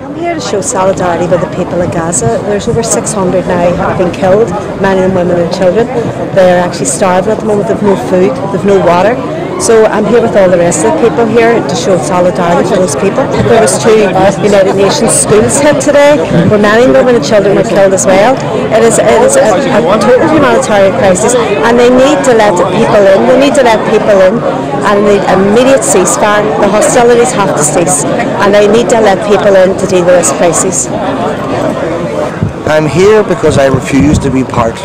I'm here to show solidarity with the people of Gaza. There's over 600 now who have been killed, many of them women and children. They're actually starving at the moment, they've no food, they've no water. So I'm here with all the rest of the people here to show solidarity for those people. There was 2 United Nations schools hit today, where many women and children were killed as well. It is a total humanitarian crisis, and they need to let the people in. They need to let people in, and they need immediate ceasefire. The hostilities have to cease, and they need to let people in to deal with this crisis. I'm here because I refuse to be part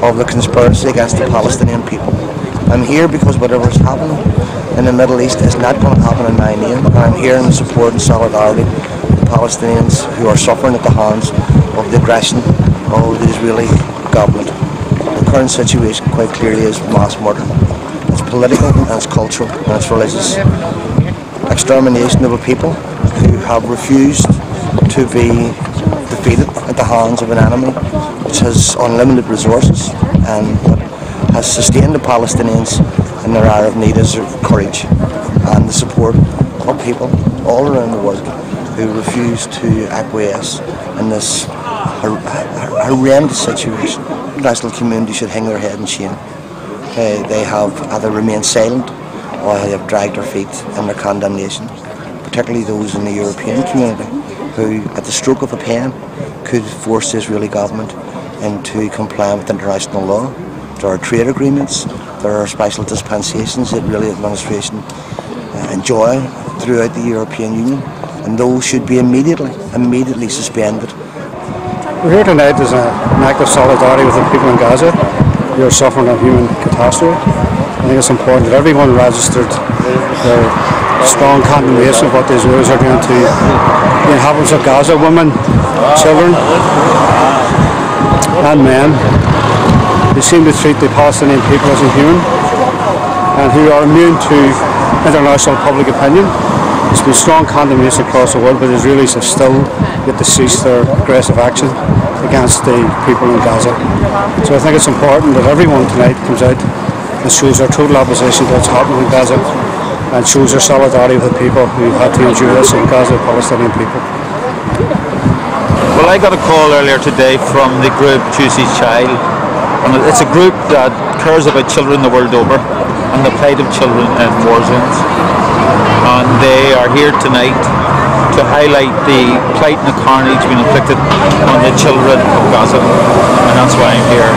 of the conspiracy against the Palestinian people. I'm here because whatever is happening in the Middle East is not going to happen in my name. And I'm here in support and solidarity with the Palestinians who are suffering at the hands of the aggression of the Israeli government. The current situation quite clearly is mass murder. It's political and it's cultural and it's religious. Extermination of a people who have refused to be defeated at the hands of an enemy which has unlimited resources and has sustained the Palestinians in their hour of need is their courage and the support of people all around the world who refuse to acquiesce in this horrendous situation. The international community should hang their head in shame. They have either remained silent or they have dragged their feet in their condemnation, particularly those in the European community who, at the stroke of a pen, could force the Israeli government into compliance with international law. There are trade agreements, there are special dispensations that the administration enjoy throughout the European Union, and those should be immediately suspended. We're here tonight as an act of solidarity with the people in Gaza who are suffering a human catastrophe. I think it's important that everyone registered their strong condemnation of what the Israelis are doing to the inhabitants of Gaza, women, children and men. They seem to treat the Palestinian people as inhuman and who are immune to international public opinion. There's been strong condemnation across the world, but the Israelis have still yet to cease their aggressive action against the people in Gaza. So I think it's important that everyone tonight comes out and shows their total opposition to what's happening in Gaza and shows their solidarity with the people who had to endure this in Gaza, the Palestinian people. Well, I got a call earlier today from the group Choose Each Child. And it's a group that cares about children the world over and the plight of children in war zones. And they are here tonight to highlight the plight and the carnage being inflicted on the children of Gaza. And that's why I'm here.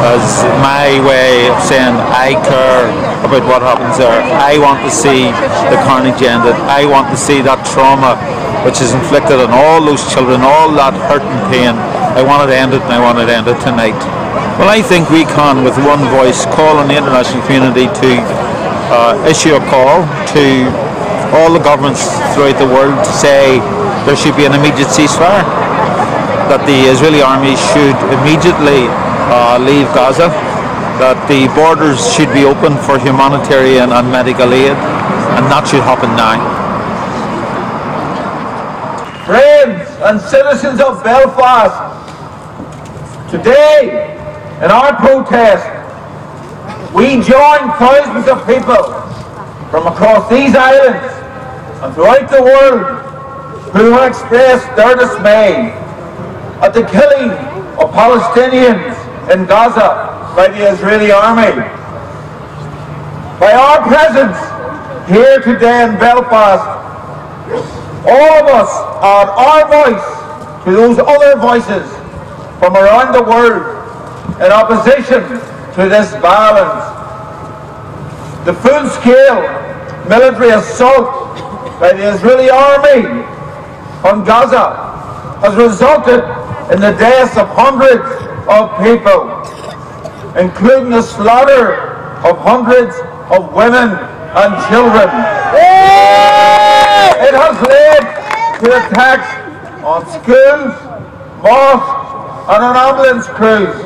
As my way of saying I care about what happens there. I want to see the carnage ended. I want to see that trauma which is inflicted on all those children, all that hurt and pain. I want it ended, and I want it ended tonight. Well, I think we can, with one voice, call on the international community to issue a call to all the governments throughout the world to say there should be an immediate ceasefire, that the Israeli army should immediately leave Gaza, that the borders should be open for humanitarian and medical aid, and that should happen now. Friends and citizens of Belfast, today, in our protest, we join thousands of people from across these islands and throughout the world who have expressed their dismay at the killing of Palestinians in Gaza by the Israeli army. By our presence here today in Belfast, all of us add our voice to those other voices from around the world in opposition to this violence. The full-scale military assault by the Israeli army on Gaza has resulted in the deaths of hundreds of people, including the slaughter of hundreds of women and children. It has led to attacks on schools, mosques and on ambulance crews.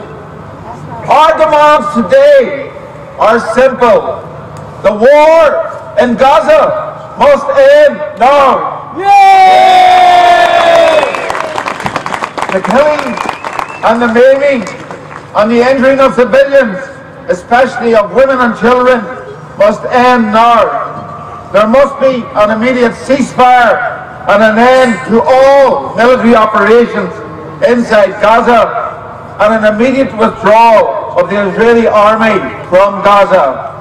Our demands today are simple. The war in Gaza must end now. The killing and the maiming and the injuring of civilians, especially of women and children, must end now. There must be an immediate ceasefire and an end to all military operations inside Gaza and an immediate withdrawal of the Israeli army from Gaza.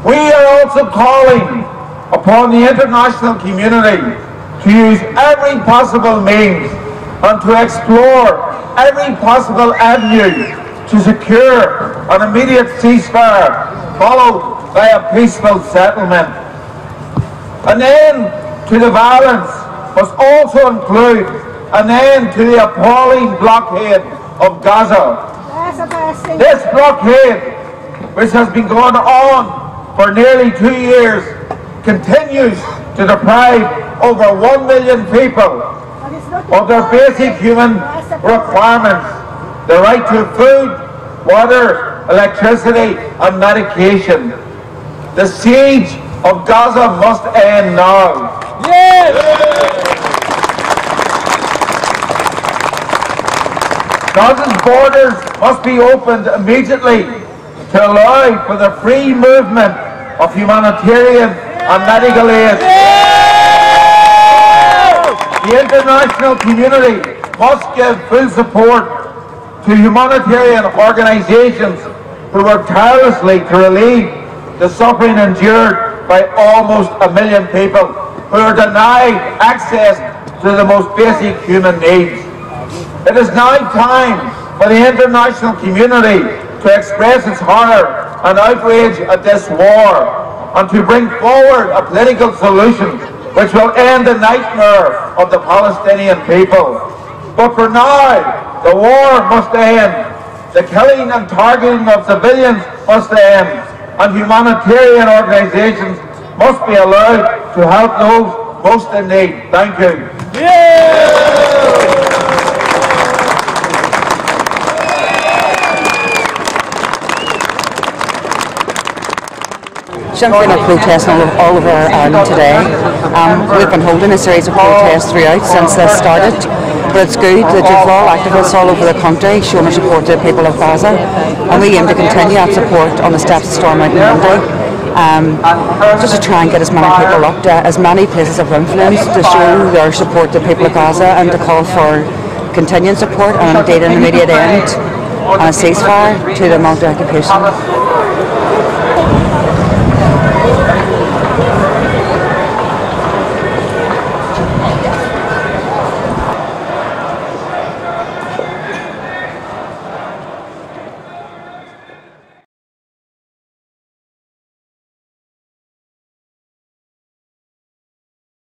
We are also calling upon the international community to use every possible means and to explore every possible avenue to secure an immediate ceasefire followed by a peaceful settlement. An end to the violence must also include an end to the appalling blockade of Gaza. This blockade, which has been going on for nearly 2 years, continues to deprive over 1 million people of their basic human requirements, the right to food, water, electricity and medication. The siege of Gaza must end now. Yes! Gaza's borders must be opened immediately to allow for the free movement of humanitarian and medical aid. The international community must give full support to humanitarian organisations who work tirelessly to relieve the suffering endured by almost 1 million people who are denied access to the most basic human needs. It is now time for the international community to express its horror and outrage at this war and to bring forward a political solution which will end the nightmare of the Palestinian people. But for now, the war must end, the killing and targeting of civilians must end, and humanitarian organisations must be allowed to help those most in need. Thank you. Sinn Féin are protesting all over Ireland today. We've been holding a series of protests throughout since this started, but it's good that you've all activists all over the country showing their support to the people of Gaza, and we aim to continue that support on the steps of Storm Out on Monday, just to try and get as many people up to as many places of influence to show their support to the people of Gaza and to call for continuing support and indeed an immediate end and a ceasefire to the multi-occupation.